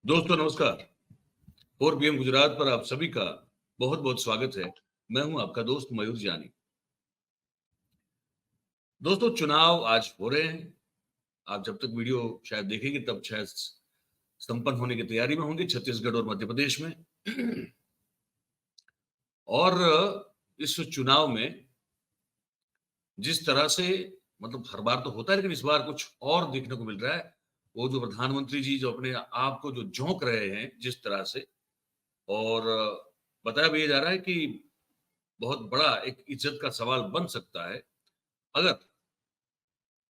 दोस्तों नमस्कार। 4 PM गुजरात पर आप सभी का बहुत बहुत स्वागत है। मैं हूं आपका दोस्त मयूर जानी। दोस्तों चुनाव आज हो रहे हैं। आप जब तक वीडियो शायद देखेंगे तब शायद संपन्न होने की तैयारी में होंगे छत्तीसगढ़ और मध्य प्रदेश में। और इस चुनाव में जिस तरह से मतलब हर बार तो होता है लेकिन इस बार कुछ और देखने को मिल रहा है। वो जो प्रधानमंत्री जी जो अपने आप को जो झोंक रहे हैं जिस तरह से, और बताया भी जा रहा है कि बहुत बड़ा एक इज्जत का सवाल बन सकता है अगर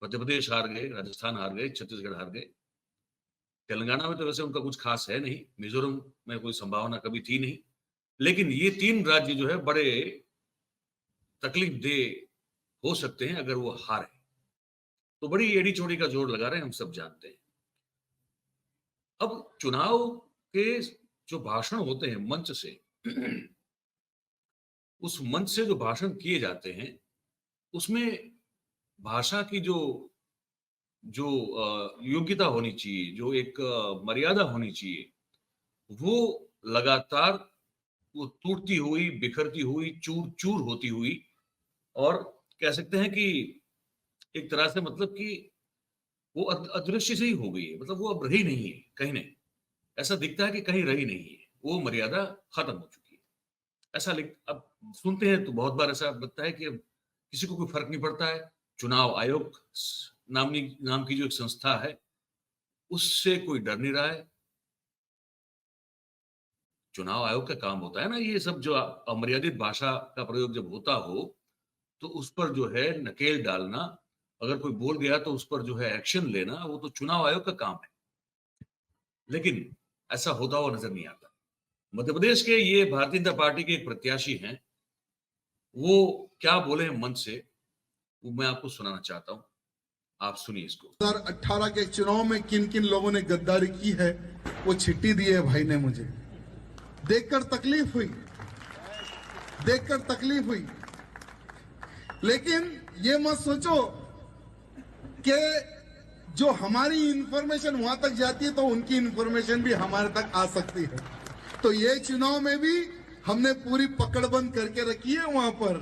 मध्य प्रदेश हार गए, राजस्थान हार गए, छत्तीसगढ़ हार गए। तेलंगाना में तो वैसे उनका कुछ खास है नहीं, मिजोरम में कोई संभावना कभी थी नहीं, लेकिन ये 3 राज्य जो है बड़े तकलीफ दे हो सकते हैं अगर वो हारे। तो बड़ी एड़ी चोड़ी का जोर लगा रहे हैं, हम सब जानते हैं। अब चुनाव के जो भाषण होते हैं मंच से, उस मंच से जो भाषण किए जाते हैं उसमें भाषा की जो जो योग्यता होनी चाहिए, जो एक मर्यादा होनी चाहिए, वो लगातार वो टूटती हुई, बिखरती हुई, चूर-चूर होती हुई, और कह सकते हैं कि एक तरह से मतलब कि वो अदृश्य सी ही हो गई है। मतलब वो अब रही नहीं है, कहीं नहीं। ऐसा दिखता है कि कहीं रही नहीं है। वो मर्यादा खत्म हो चुकी है। ऐसा लिख अब सुनते हैं तो बहुत बार ऐसा लगता है कि अब किसी को कोई फ़र्क नहीं पड़ता है। चुनाव आयोग नाम की जो एक संस्था है, उससे कोई डर नहीं रहा है। चुनाव आयोग का काम होता है ना ये सब जो अमर्यादित भाषा का प्रयोग जब होता हो, तो उस पर जो है नकेल डालना, अगर कोई बोल गया तो उस पर जो है एक्शन लेना, वो तो चुनाव आयोग का काम है। लेकिन ऐसा होता हुआ नज़र नहीं आता। मध्य प्रदेश के ये भारतीय जनता पार्टी के एक प्रत्याशी हैं, वो क्या बोले हैं मंच से, वो मैं आपको सुनाना चाहता हूँ। आप सुनिए इसको। 2018 के चुनाव में किन किन लोगों ने गद्दारी की है वो चिट्ठी दी है भाई ने मुझे। देखकर तकलीफ हुई, देखकर तकलीफ हुई। लेकिन ये मत सोचो कि जो हमारी इंफॉर्मेशन वहां तक जाती है तो उनकी इंफॉर्मेशन भी हमारे तक आ सकती है। तो ये चुनाव में भी हमने पूरी पकड़बंद करके रखी है वहां पर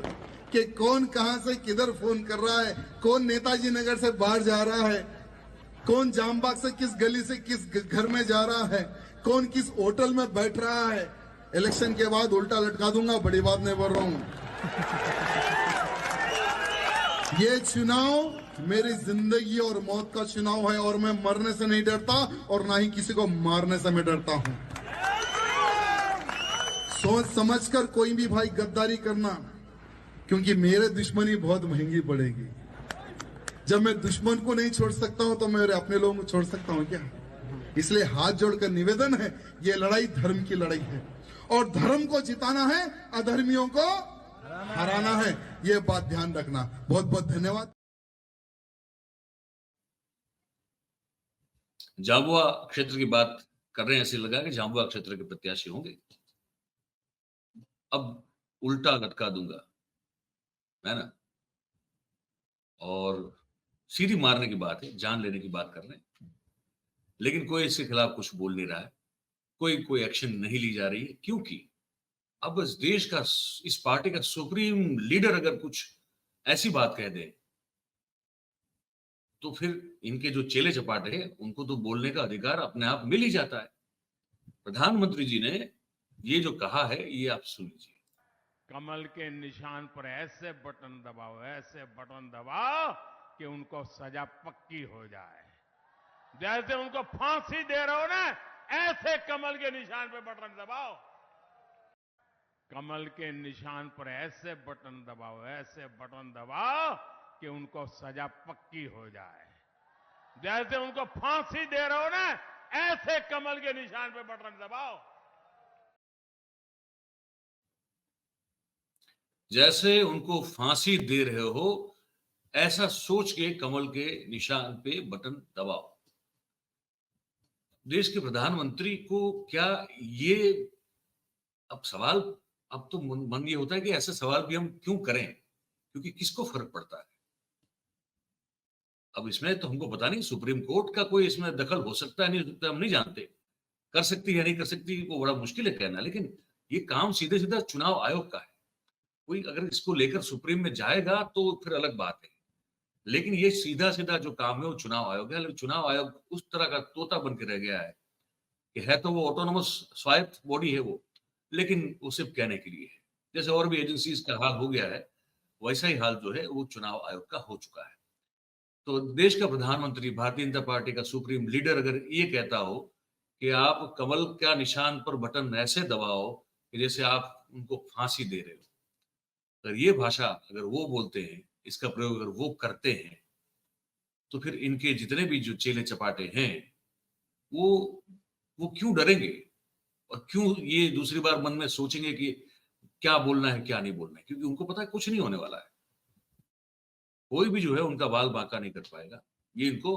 कि कौन कहां से किधर फोन कर रहा है, कौन नेताजी नगर से बाहर जा रहा है, कौन जामबाग से किस गली से किस घर में जा रहा है, कौन किस होटल में बैठ रहा है। इलेक्शन के बाद उल्टा लटका दूंगा, बड़ी बात नहीं बोल रहा हूं। ये चुनाव मेरी जिंदगी और मौत का चुनाव है और मैं मरने से नहीं डरता और ना ही किसी को मारने से मैं डरता हूं। सोच समझकर कोई भी भाई गद्दारी करना, क्योंकि मेरे दुश्मनी बहुत महंगी पड़ेगी। जब मैं दुश्मन को नहीं छोड़ सकता हूं तो मैं अपने लोगों को छोड़ सकता हूं क्या? इसलिए हाथ जोड़कर निवेदन है, ये लड़ाई धर्म की लड़ाई है और धर्म को जिताना है, अधर्मियों को हराना है। ये बात ध्यान रखना। बहुत बहुत धन्यवाद। झाबुआ क्षेत्र की बात कर रहे हैं, ऐसे लगा कि झाबुआ क्षेत्र के प्रत्याशी होंगे। अब उल्टा लटका दूंगा, है ना? और सीधी मारने की बात है, जान लेने की बात कर रहे हैं। लेकिन कोई इसके खिलाफ कुछ बोल नहीं रहा है, कोई एक्शन नहीं ली जा रही है, क्योंकि अब इस देश का, इस पार्टी का सुप्रीम लीडर अगर कुछ ऐसी बात कह दे, तो फिर इनके जो चेले चपाटे हैं उनको तो बोलने का अधिकार अपने आप मिल ही जाता है। प्रधानमंत्री जी ने ये जो कहा है, ये आप सुन लीजिए। कमल के निशान पर ऐसे बटन दबाओ कि उनको सजा पक्की हो जाए। जैसे उनको फांसी दे रहे हो ना, ऐसे कमल के निशान पर बटन दबाओ। कमल के निशान पर ऐसे बटन दबाओ कि उनको सजा पक्की हो जाए। जैसे उनको फांसी दे रहे हो ना, ऐसे कमल के निशान पर बटन दबाओ। जैसे उनको फांसी दे रहे हो, ऐसा सोच के कमल के निशान पे बटन दबाओ। देश के प्रधानमंत्री को क्या ये अब सवाल, अब तो मन ये होता है कि ऐसे सवाल भी हम क्यों करें, क्योंकि किसको फर्क पड़ता है। अब इसमें तो हमको पता नहीं सुप्रीम कोर्ट का कोई इसमें दखल हो सकता है, नहीं हो सकता, हम नहीं जानते। कर सकती है नहीं कर सकती वो बड़ा मुश्किल है कहना, लेकिन ये काम सीधे सीधा चुनाव आयोग का है। कोई अगर इसको लेकर सुप्रीम में जाएगा तो फिर अलग बात है, लेकिन ये सीधा सीधा जो काम है वो चुनाव आयोग है। लेकिन चुनाव आयोग उस तरह का तोता बन के रह गया है कि है तो वो ऑटोनोमस स्वायत्त बॉडी है वो, लेकिन वो सिर्फ कहने के लिए है। जैसे और भी एजेंसीज का हाल हो गया है, वैसा ही हाल जो है वो चुनाव आयोग का हो चुका है। तो देश का प्रधानमंत्री, भारतीय जनता पार्टी का सुप्रीम लीडर अगर ये कहता हो कि आप कमल का निशान पर बटन ऐसे दबाओ कि जैसे आप उनको फांसी दे रहे हो, अगर ये भाषा अगर वो बोलते हैं, इसका प्रयोग अगर वो करते हैं, तो फिर इनके जितने भी जो चेले चपाटे हैं, वो वो क्यों डरेंगे? और क्यों ये दूसरी बार मन में सोचेंगे कि क्या बोलना है, क्या नहीं बोलना है? क्योंकि उनको पता है कुछ नहीं होने वाला है। कोई भी जो है उनका बाल बांका नहीं कर पाएगा। ये इनको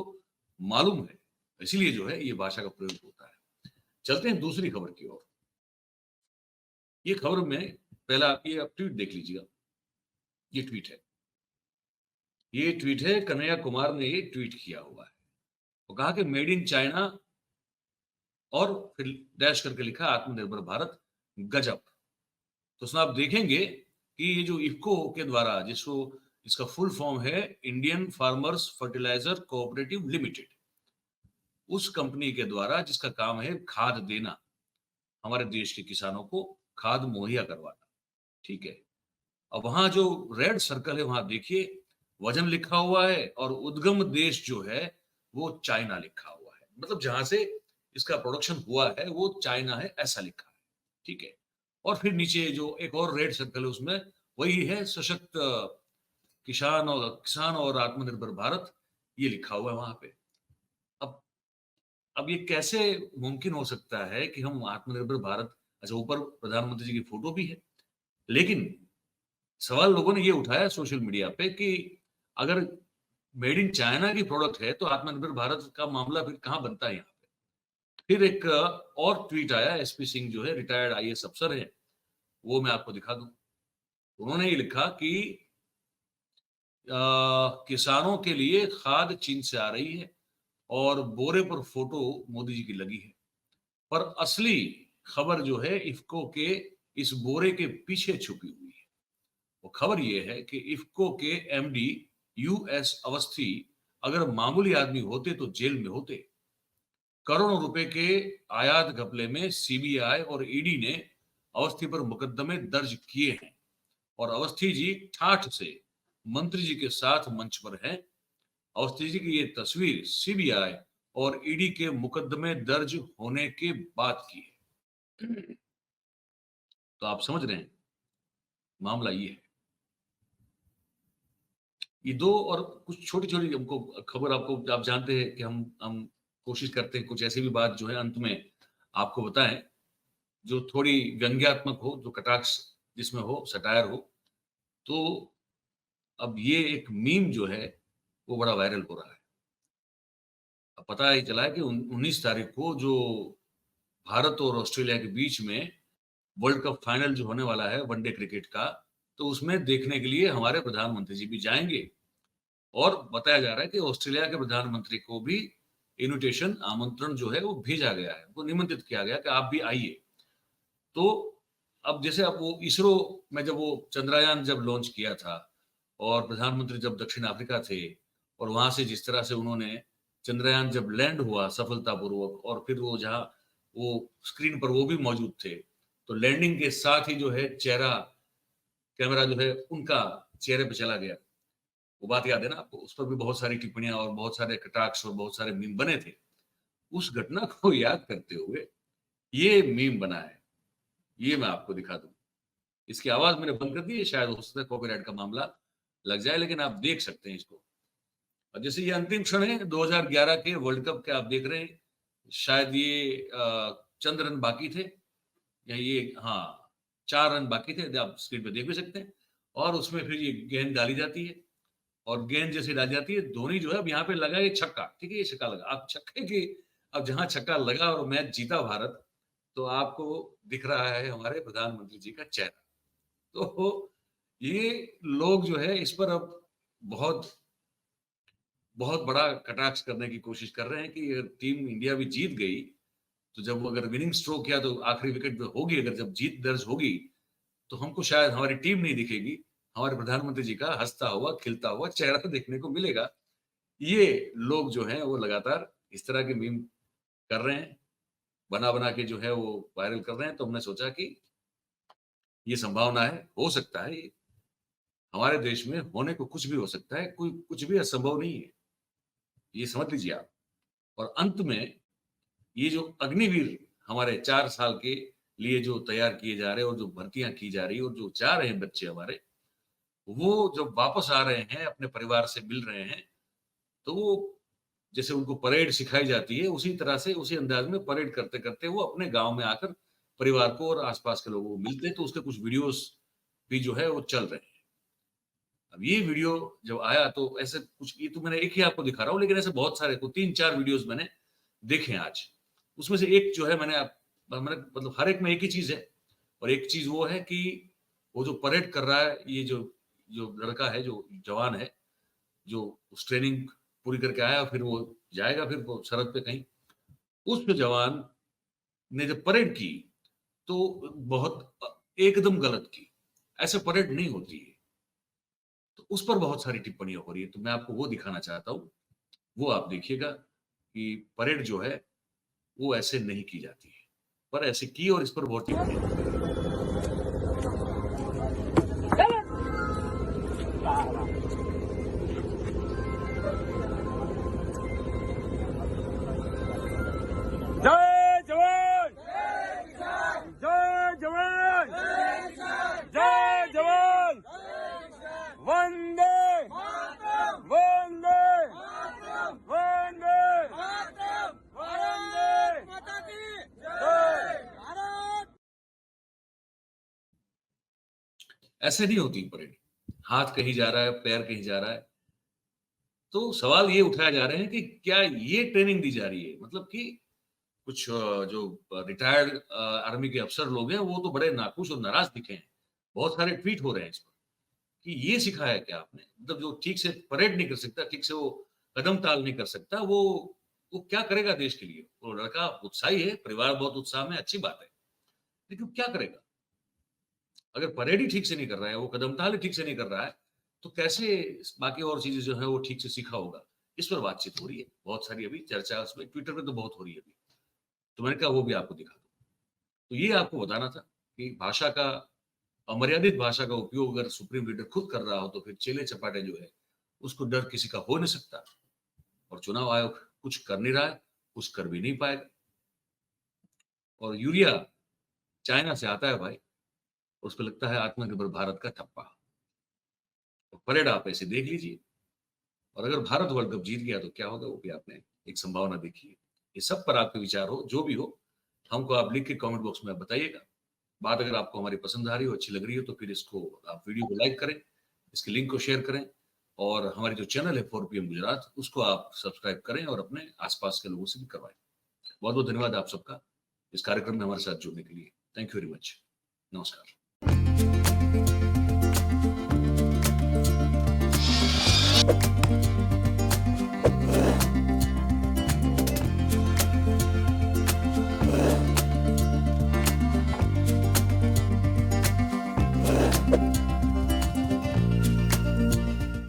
मालूम है। इसीलिए जो है ये भाषा का प्रयोग होता है। चलते हैं दूसरी खबर की ओर। ये खबर में पहला आप ट्वीट देख लीजिएगा। ये ट्वीट है। ये ट्वीट है कन्हैया कुमार ने ये ट्वीट किया हुआ है। वो कहा कि मेड इन चाइना और फिर डैश करके लिखा आत्मनिर्भर भारत गजब। तो उसमें आप देखेंगे कि ये जो इफ्को के द्वारा जिसको इसका फुल फॉर्म है Indian farmers fertiliser cooperative limited, उस कंपनी के द्वारा जिसका काम है खाद देना, हमारे देश के किसानों को खाद मुहैया करवाना। ठीक है। अब वहां जो रेड सर्कल है वहां देखिए वजन लिखा हुआ है और उद्गम देश जो है वो चाइना लिखा हुआ है। मतलब जहां से इसका प्रोडक्शन हुआ है वो चाइना है ऐसा लिखा है। ठीक है। और फिर नीचे जो एक और रेड सर्कल है उसमें वही है सशक्त किसान और आत्मनिर्भर भारत, ये लिखा हुआ है वहां पे। अब अब ये कैसे मुमकिन हो सकता है कि हम आत्मनिर्भर भारत, अच्छा ऊपर प्रधानमंत्री जी की फोटो भी है, लेकिन सवाल लोगों ने ये उठाया सोशल मीडिया पे कि अगर मेड इन चाइना की प्रोडक्ट है तो आत्मनिर्भर भारत का मामला फिर कहां बनता है यहाँ पे। फिर एक और ट्वीट आया, एसपी सिंह जो है रिटायर्ड आईएएस अफसर है, वो मैं आपको दिखा दूं। उन्होंने ये लिखा कि किसानों के लिए खाद चीन से आ रही है और बोरे पर फोटो मोदी जी की लगी है, पर असली खबर जो है इफ्को के इस बोरे के पीछे छुपी हुई है। वो खबर ये है कि इफ्को के एमडी यूएस अवस्थी अगर मामूली आदमी होते तो जेल में होते। करोड़ों रुपए के आयात घपले में सीबीआई और ईडी ने अवस्थी पर मुकदमे दर्ज किए हैं और अवस्थी जी ठाठ से मंत्री जी के साथ मंच पर हैं। अवस्थी जी की ये तस्वीर सीबीआई और ईडी के मुकदमे दर्ज होने के बाद की है। तो आप समझ रहे हैं मामला ये है। ये दो और कुछ छोटी छोटी हमको खबर, आपको आप जानते हैं कि हम कोशिश करते हैं कुछ ऐसी भी बात जो है अंत में आपको बताएं जो थोड़ी व्यंग्यात्मक हो, जो कटाक्ष जिसमें हो, सटायर हो। तो अब ये एक मीम जो है वो बड़ा वायरल हो रहा है। अब पता ही चला है कि 19 तारीख को जो भारत और ऑस्ट्रेलिया के बीच में वर्ल्ड कप फाइनल जो होने वाला है वनडे क्रिकेट का, तो उसमें देखने के लिए हमारे प्रधानमंत्री जी भी जाएंगे। और बताया जा रहा है कि ऑस्ट्रेलिया के प्रधानमंत्री को भी इन्विटेशन, आमंत्रण जो है वो भेजा गया है, उनको निमंत्रित किया गया कि आप भी आइए। तो अब जैसे अब वो इसरो में जब वो चंद्रयान जब लॉन्च किया था और प्रधानमंत्री जब दक्षिण अफ्रीका थे और वहां से जिस तरह से उन्होंने चंद्रयान जब लैंड हुआ सफलतापूर्वक और फिर वो जहाँ वो स्क्रीन पर वो भी मौजूद थे, तो लैंडिंग के साथ ही जो है चेहरा, कैमरा जो है उनका चेहरे पे चला गया। वो बात याद है ना आपको? उस पर भी बहुत सारी टिप्पणियां और बहुत सारे कटाक्ष और बहुत सारे मीम बने थे। उस घटना को याद करते हुए ये मीम बना है, ये मैं आपको दिखा दूं। इसकी आवाज मैंने बंद कर दी है, शायद हो सकता है कॉपीराइट का मामला लग जाए, लेकिन आप देख सकते हैं इसको। और जैसे ये अंतिम क्षण है 2011 के वर्ल्ड कप के, आप देख रहे हैं शायद ये चंद रन बाकी थे या ये, हाँ 4 रन बाकी थे, आप स्क्रीन पे देख भी सकते हैं। और उसमें फिर ये गेंद डाली जाती है और गेंद जैसे डाली जाती है, धोनी जो है अब यहाँ पे लगा ये छक्का, ठीक है, ये छक्का लगा। अब छक्के की, अब जहां छक्का लगा और मैच जीता भारत, तो आपको दिख रहा है हमारे प्रधानमंत्री जी का चेहरा। तो ये लोग जो है इस पर अब बहुत बहुत बड़ा कटाक्ष करने की कोशिश कर रहे हैं कि टीम इंडिया भी जीत गई तो जब वो अगर विनिंग स्ट्रोक किया तो आखिरी विकेट पे होगी, अगर जब जीत दर्ज होगी तो हमको शायद हमारी टीम नहीं दिखेगी, हमारे प्रधानमंत्री जी का हंसता हुआ खिलता हुआ चेहरा देखने को मिलेगा। ये लोग जो हैं वो लगातार इस तरह के मीम कर रहे हैं, बना-बना के जो है वो वायरल कर रहे हैं, तो हमने सोचा कि ये संभावना है, हो सकता है ये। हमारे देश में होने को कुछ भी हो सकता है, कोई कुछ भी असंभव नहीं है, ये समझ लीजिए आप। और अंत में ये जो अग्निवीर हमारे 4 साल के लिए जो तैयार किए जा रहे हैं और जो भर्तियाँ की जा रही है और जो जा रहे हैं बच्चे हमारे, वो जब वापस आ रहे हैं, अपने परिवार से मिल रहे हैं, तो वो जैसे उनको परेड सिखाई जाती है, उसी तरह से, उसी अंदाज में परेड करते-करते वो अपने गाँव में आकर परिवार को और आस-पास के लोगों को मिलते हैं, तो उसके कुछ वीडियोज़ भी जो है वो चल रहे हैं। अब ये वीडियो जब आया तो ऐसे कुछ, ये तो मैंने एक ही आपको दिखा रहा हूँ, लेकिन ऐसे बहुत सारे को 3-4 वीडियोज़ मैंने देखे हैं आज। उसमें से एक जो है मैंने मतलब हर एक में एक ही चीज़ है, और एक चीज़ वो है कि वो जो परेड कर रहा है, ये जो जो लड़का है, जो जवान है, जो उस ट्रेनिंग पूरी करके आया, फिर वो जाएगा फिर वो सरहद पे कहीं। उस जवान ने जब परेड की, तो बहुत एकदम गलत की। ऐसे परेड नहीं होती है। तो उस पर बहुत सारी टिप्पणियाँ हो रही है, तो मैं आपको वो दिखाना चाहता हूँ। वो आप देखिएगा कि परेड जो है, वो ऐसे नहीं की जाती है। पर ऐसे की और इस पर बहुत टिप्पणियाँ हो रही है। जय जवान, जय जवान, जय जवान, वंदे वंदे वंदे वंदे माता की जय। ऐसे नहीं होती परेड। हाथ कहीं जा रहा है, पैर कहीं जा रहा है। तो सवाल ये उठाया जा रहे हैं कि क्या ये ट्रेनिंग दी जा रही है? मतलब कि कुछ जो रिटायर्ड आर्मी के अफसर लोग हैं, वो तो बड़े नाखुश और नाराज़ दिखे हैं। बहुत सारे ट्वीट हो रहे हैं इस पर कि ये सिखाया क्या आपने? मतलब जो ठीक से परेड नहीं कर सकता, ठीक से वो कदम ताल नहीं कर सकता, वो क्या करेगा देश के लिए? वो लड़का उत्साही है, परिवार बहुत उत्साह में, अच्छी बात है। लेकिन वो क्या करेगा? अगर परेड ही ठीक से नहीं कर रहा है, वो कदम ताल ही ठीक से नहीं कर रहा है, तो कैसे बाकी और चीज़ें जो है वो ठीक से सीखा होगा? इस पर बातचीत हो रही है। बहुत सारी अभी चर्चा उसमें ट्विटर पे तो बहुत हो रही है अभी। तो मैंने कहा वो भी आपको दिखा दूँ। तो ये आपको बताना था कि भाषा का, अमर्यादित भाषा का उपयोग अगर सुप्रीम लीडर खुद कर रहा हो, तो फिर चेले-चपाटे जो है, उसको डर किसी का हो नहीं सकता। और चुनाव आयोग कुछ कर नहीं रहा है, कुछ कर भी नहीं पाएगा। और यूरिया चाइना से आता है भाई, उस पे लगता है आत्मनिर्भर भारत का ठप्पा। तो परेड आप ऐसे देख लीजिए, और अगर भारत वर्ल्ड कप जीत गया तो क्या होगा, वो भी आपने एक संभावना देखी है। ये सब पर आपके विचार हो, जो भी हो, हमको आप लिख के कमेंट बॉक्स में बताइएगा। बात अगर आपको हमारी पसंद आ रही हो, अच्छी लग रही हो, तो फिर इसको आप वीडियो को लाइक करें, इसके लिंक को शेयर करें, और हमारी जो चैनल है 4 PM गुजरात, उसको आप सब्सक्राइब करें और अपने आस-पास के लोगों से भी करवाएँ। बहुत-बहुत धन्यवाद आप सबका इस कार्यक्रम में हमारे साथ जुड़ने के लिए। Thank you very much. नमस्कार।